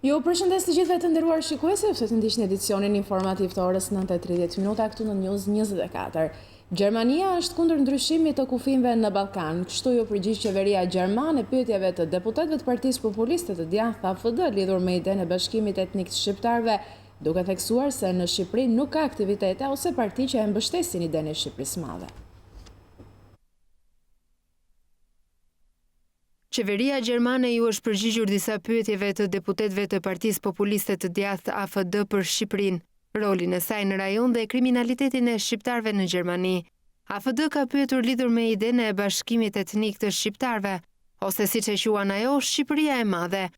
Ju përshëndes të gjithëve të nderuar shikuese, sepse të ndiqni edicionin informativ të orës 9:30 minuta këtu në News 24. Gjermania është kundër ndryshimit të kufijve në Ballkan. Kështu ju përgjigj qeveria gjermane pyetjeve të deputetëve të Partisë Populiste të djathtë AFD lidhur me idenë e bashkimit etnik të shqiptarëve, duke theksuar se në Shqipëri nuk ka aktivitete ose parti që e mbështesin idenë e Shqipërisë së Madhe. Qeveria gjermane ju është përgjigjur disa pyetjeve të deputetëve të Partisë Populiste të djathtë AFD për Shqipërinë, rolin e saj në rajon dhe kriminalitetin e shqiptarëve në Gjermani. AFD ka pyetur lidhur me idenë e bashkimit etnik të shqiptarëve, ose siç e quan ajo, Shqipëria e Madhe.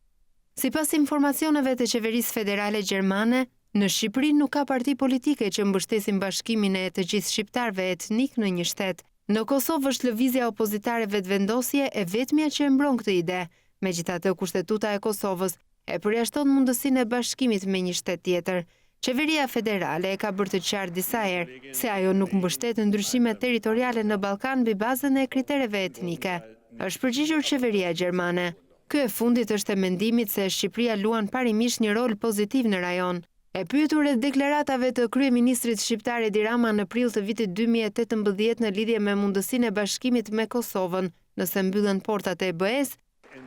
Sipas informacioneve të qeverisë federale gjermane, në Shqipëri nuk ka parti politike që mbështesin bashkimin e të gjithë shqiptarëve etnik në një shtet. Në Kosovë është lëvizja opozitare vetëvendosje e vetmja që e mbron këtë ide. Megjithatë, kushtetuta e Kosovës e përjashton mundësinë e bashkimit me një shtet tjetër. Qeveria federale e ka bërë të qartë disa herë se ajo nuk mbështet ndryshimet territoriale në Ballkan mbi bazën e kritereve etnike. Është përgjigjur qeveria gjermane. Ky e fundit është e mendimit se Shqipëria luan parimisht një rol pozitiv në rajon. E pyetur rreth deklaratave të kryeministrit shqiptar Edi Rama në prill të vitit 2018 në lidhje me mundësinë e bashkimit me Kosovën, nëse mbyllen portat e EBE-s,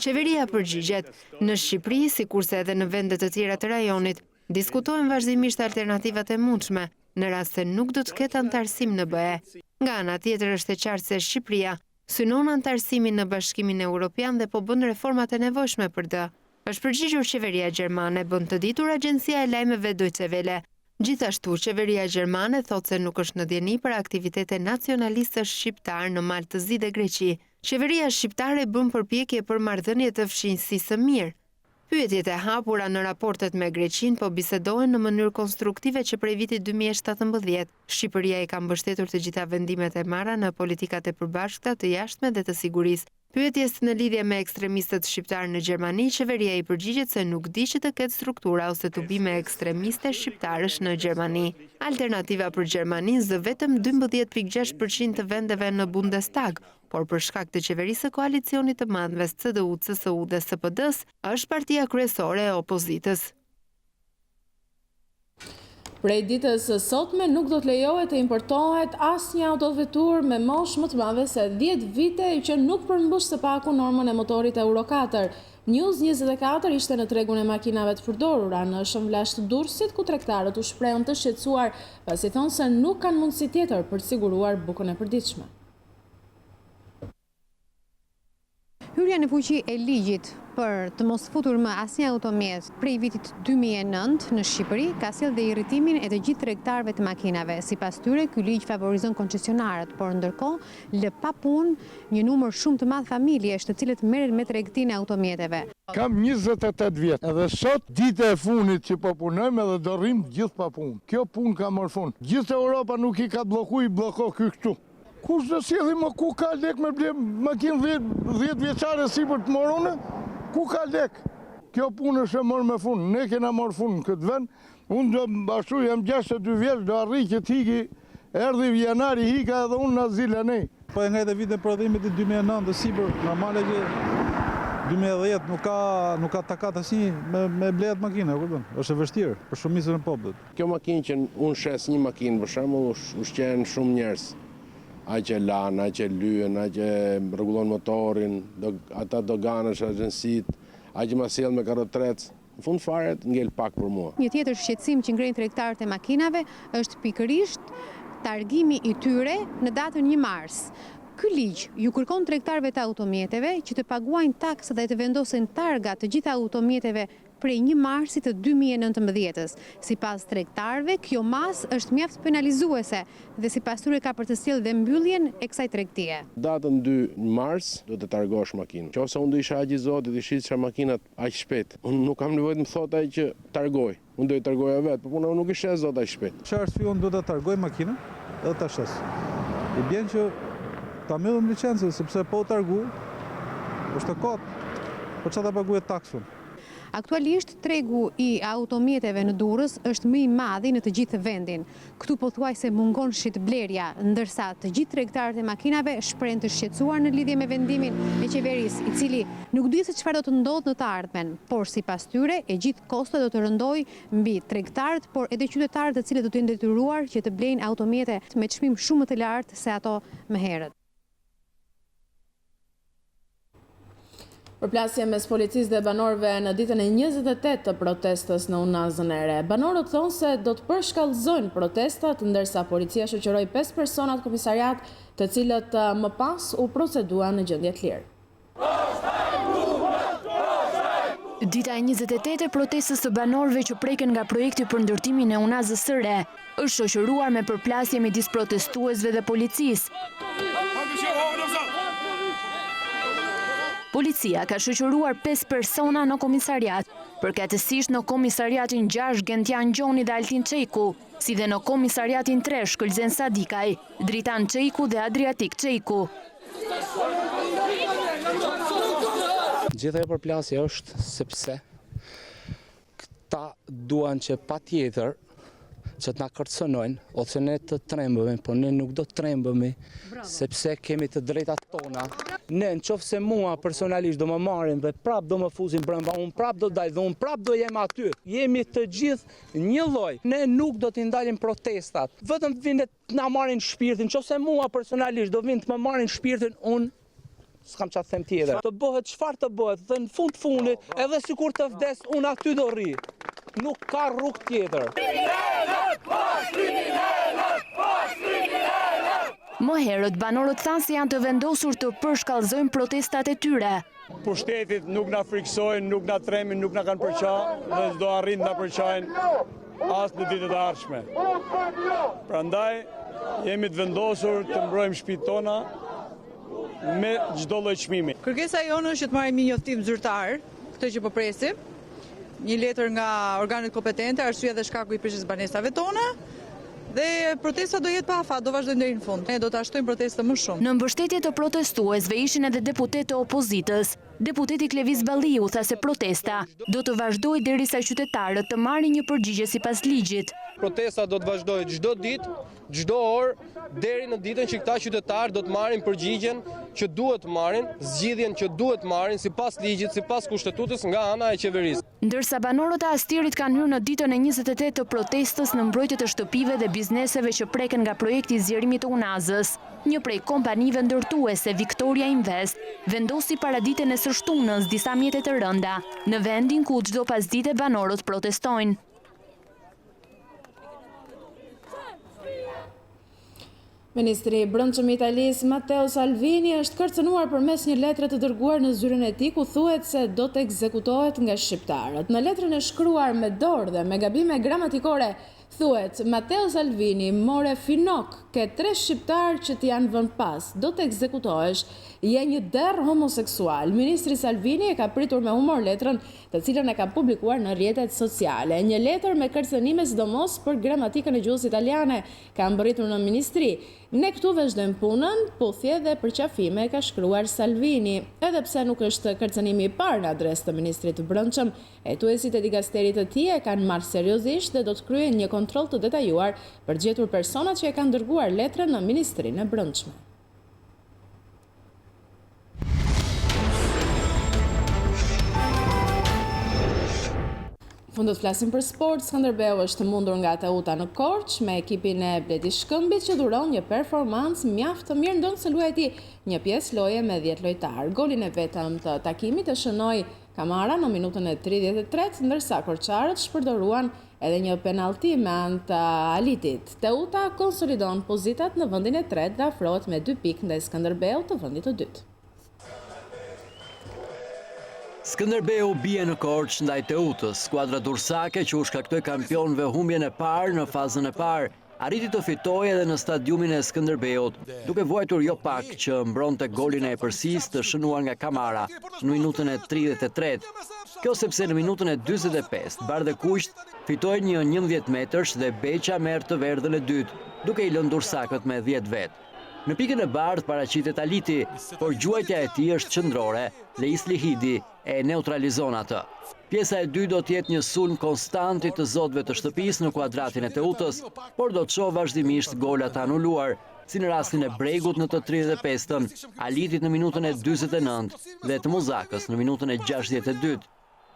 qeveria përgjigjet: në Shqipëri, sikurse edhe në vende të tjera të rajonit, diskutohen vazhdimisht alternativat e mundshme, në rast se nuk do të ketë antarësim në EBE. Nga ana tjetër është e qartë se Shqipëria synon antarësimin në Bashkimin Evropian dhe po bën reformat e nevojshme për të. Është përgjigjur qeveria gjermane, bën të ditur agjencia e lajmeve Deutsche Welle. Gjithashtu, qeveria gjermane thotë se nuk është në dieni për aktivitete nacionaliste shqiptar në Maltë të Zi dhe Greqi. Qeveria shqiptare bën përpjekje për marrëdhënie të fshinjësisë së mirë. Pyetjet e hapura në raportet me Greqinë po bisedohen në mënyrë konstruktive që prej vitit 2017. Shqipëria i ka mbështetur të gjitha vendimet e marra në politikat e përbashkëta të jashtme dhe të sigurisë. Pyetjes në lidhje me ekstremistët shqiptar në Gjermani, qeveria i përgjigjet se nuk di që të ketë struktura ose tubime ekstremiste shqiptarësh në Gjermani. Alternativa për Gjermani zë vetëm 12.6% të vendeve në Bundestag, por për shkak të qeverisë së koalicionit të madhëve CDU, CSU dhe SPD-s, është partia kryesore e opozitës. Prej ditës së sotme nuk do të lejohet të importohet asnjë autovetur me moshë më të madhe se 10 vite që nuk përmbush së paku normën e motorit Euro 4. News 24 ishte në tregun e makinave të përdorura në Shënvlash të Durrësit, ku tregtarët u shprehën të shqetësuar pasi thonë se nuk kanë mundësi tjetër për të siguruar bukën e përditshme. Hyrja në fuqi e ligjit për të mos futur më asnjë automjet prej vitit 2009 në Shqipëri ka sjellë dhe irritimin e të gjithë tregtarëve të makinave. Sipas tyre, ky ligj favorizon koncesionarët, por ndërkohë lë pa punë një numër shumë të madh familjesh të cilët merren me tregtinë e automjeteve. Kam 28 vjet, edhe sot dita e fundit që po punojmë edhe do rrim gjithë pa punë. Kjo punë ka marrë fund. Gjithë Europa nuk i ka bloko ky këtu. Kush do sjelli më ku ka lek me ble makinë 10 vjeçare si për të morone? Ku ka lek? Kjo punë është e marrë me fund. Ne kena marrë fund në këtë vend. Unë do ashtu jam 62 vjeç, do arri që t'hiki, erdhi janari hika edhe unë në azila ne. Po e nga edhe vitin prodhimit të 2009 dhe sipër, normale që 2010 nuk ka takat asnjë me blet makina, kupton? Është e vështirë për shumicën e popullit. Kjo makinë që unë shes një makinë për shembull ushqen shumë njerëz. Ai që lan, ai që lyen, ai që rregullon motorin, ata doganësh, agjensit, ai që ma sjell me karrotrec. Në fund fare ngel pak për mua. Një tjetër shqetësim që ngrenë tregtarët e makinave është pikërisht targimi i tyre në datën 1 mars. Ky ligj ju kërkon tregtarëve të automjeteve që të paguajnë taksat dhe të vendosin targa të gjitha automjeteve prej 1 marsit të 2019-s. Sipas tregtarëve, kjo masë është mjaft penalizuese dhe sipas tyre ka për të sjellë dhe mbylljen e kësaj tregtie. Datën 2 mars do të targosh makinën. Nëse unë do isha aq i Zotit, do shitja makinat aq shpejt. Unë nuk kam nevojë të më thotë ai që targoj. Unë do i targoja vetë, por unë nuk i shes zot aq shpejt. Çfarë arsye unë do ta targoj makinën edhe ta shes? I bën që ta mbyllim licencën sepse po targu është kot. Po çfarë ta paguaj taksën? Aktualisht, tregu i automjeteve në Durrës është më i madhi në të gjithë vendin. Këtu pothuajse mungon shitblerja, ndërsa të gjithë tregtarët e makinave shprehen të shqetësuar në lidhje me vendimin e qeverisë, i cili nuk di se çfarë do të ndodhë në të ardhmen, por sipas tyre e gjithë kosto do të rëndojë mbi tregtarët, por edhe qytetarët të cilët do të jenë detyruar që të blejnë automjete me çmim shumë më të lartë se ato më herët. Përplasje mes policisë dhe banorëve në ditën e 28 të protestës në Unazën e Re. Banorët thonë se do të përshkallëzojnë protestat, ndërsa policia shoqëroi 5 persona të komisariat, të cilët më pas u proceduan në gjendje të lirë. Dita e 28 e protestës të banorëve që preken nga projekti për ndërtimin e Unazës së Re është shoqëruar me përplasje midis protestuesve dhe policisë. Policia ka shoqëruar 5 persona në komisariat, përkatësisht në komisariatin 6 Gentian Gjoni dhe Altin Çejku, si dhe në komisariatin 3 Shkëlzen Sadikaj, Dritan Çejku dhe Adriatik Çejku. Gjitha e përplasja është sepse këta duan që patjetër që të na kërcënojnë, ose ne të trembëmi, por ne nuk do të trembëmi, sepse kemi të drejtat tona. Ne në qoftë se mua personalisht do më marrin dhe prap do më fuzin brenda, unë prap do dalj dhe unë prap do jem aty. Jemi të gjithë një lloj. Ne nuk do t'i ndalim protestat. Vetëm të vinë të na marrin shpirtin. Nëse mua personalisht do vinë të më marrin shpirtin, unë s'kam çfarë them tjetër. Të bëhet çfarë të bëhet, dhe në fundit, edhe sikur të vdes, unë aty do rri. Nuk ka rrugë tjetër. Më herët, banorët thanë se janë të vendosur të përshkallëzojnë protestat e tyre. Pushtetit nuk na friksojnë, nuk na tremin, nuk na kanë përqajnë dhe s'do arrin na përqajnë as në ditët e ardhshme. Prandaj jemi të vendosur të mbrojmë shtëpitë tona me çdo lloj çmimi. Kërkesa jonë është që të marrim një njoftim zyrtar, këtë që po presim, një letër nga organet kompetente, arsyeja dhe shkaku i prishjes banesave tona. Dhe protesta do jetë pa afat, do vazhdojmë deri në fund. Ne do ta shtojmë protestën më shumë. Në mbështetje të protestuesve ishin edhe deputetë të opozitës. Deputeti Klevis Balliu tha se protesta do të vazhdojë derisa qytetarët të marrin një përgjigje sipas ligjit. Protesta do të vazhdojë çdo ditë, çdo orë, deri në ditën që këta qytetarë do të marrin përgjigjen që duhet të marrin, zgjidhjen që duhet të marrin sipas ligjit, sipas kushtetutës nga ana e qeverisë. Ndërsa banorët e Astirit kanë hyrë në ditën e 28 të protestës në mbrojtje të shtëpive dhe bizneseve që preken nga projekti i zgjerimit të Unazës, një prej kompanive ndërtuese, Victoria Invest, vendosi para ditën e së shtunës disa mjete të rënda në vendin ku çdo pasdite banorët protestojnë. Ministri i Brendshëm i Italisë Matteo Salvini është kërcënuar përmes një letre të dërguar në zyrën e tij ku thuhet se do të ekzekutohet nga shqiptarët. Në letrën e shkruar me dorë dhe me gabime gramatikore thuhet: Matteo Salvini more finok ke 3 shqiptarë që të janë vënë pas, do të ekzekutohesh, je një derë homoseksual. Ministri Salvini e ka pritur me humor letrën, të cilën e ka publikuar në rrjetet sociale. Një letër me kërcënime sidomos për gramatikën e gjuhës italiane ka mbërritur në ministri. Ne këtu vazhdojmë punën, puthje dhe përqafime, ka shkruar Salvini. Edhe pse nuk është kërcënimi i parë në adresë të ministrit të Brendshëm, hetuesit e dikasterit të tij e kanë marrë seriozisht dhe do të kryejnë një kontroll të detajuar për të gjetur personat që e kanë dërguar letrën në Ministrinë e Brendshme. Fundot flasim për sport. Skënderbeu është mundur nga Teuta në Korçë me ekipin e Bledi Shkëmbit që dhuron një performancë mjaft të mirë, ndonë se luajti një pjesë loje me 10 lojtarë. Golin e vetëm të takimit e shënoi Kamara në minutën e 33, ndërsa korçarët shpërdoruan edhe një penalti me anë të Alitit. Teuta konsolidon pozitat në vendin e 3 dhe afrohet me 2 pikë ndaj Skënderbeu të vendit të dytë. Skënderbeu bie në Korçë ndaj Teutës. Skuadra dursake që u shkaktoi kampionëve humbjen e parë në fazën e parë, arriti të fitojë edhe në stadiumin e Skënderbeut, duke vuajtur jo pak që mbronte golin e epërsisë të shënuar nga Kamara në minutën e 33. Kjo sepse në minutën e 45 Bardhe Kuqt fitoi një 11 metërsh dhe Beqa merr të verdhën e dytë, duke i lënë dursakët me 10 vet. Në pikën e bardhë paraqitet Aliti, por gjuajtja e tij është qendrore. Leis Lihidi e neutralizon atë. Pjesa e 2 do t'jetë një sulm konstanti të zotëve të shtëpisë në kuadratin e Teutës, por do të shoh vazhdimisht golat anuluar, si në rastin e Bregut në të 35-ën, Alitit në minutën e 49 dhe të Muzakës në minutën e 62.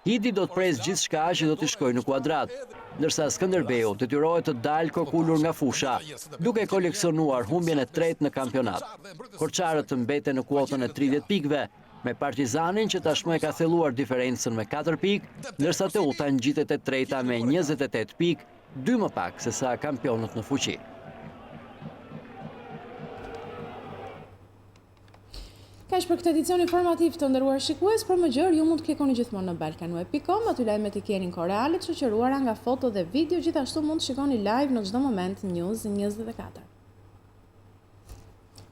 Hidi do të presë gjithçka që do t'i shkojë në kuadrat, ndërsa Skënderbeu detyrohet të dalë kokullur nga fusha, duke koleksionuar humbjen e tretë në kampionat. Korçarët mbeten në kuotën e 30 pikëve, me Partizanin që tashmë e ka thelluar diferencën me 4 pikë, ndërsa Teuta ngjitet e treta me 28 pikë, 2 më pak se sa kampionët në fuqi. Kaq për këtë edicion informativ të nderuar shikues, për më gjërë ju mund të klikoni gjithmonë në balkanweb.com, aty lajmet i keni korale të shoqëruara nga foto dhe video, gjithashtu mund të shikoni live në çdo moment News 24.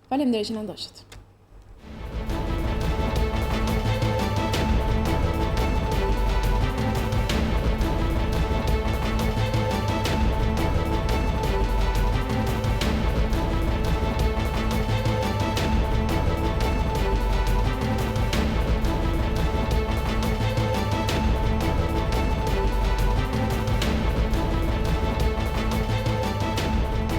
Faleminderit që na ndoqët.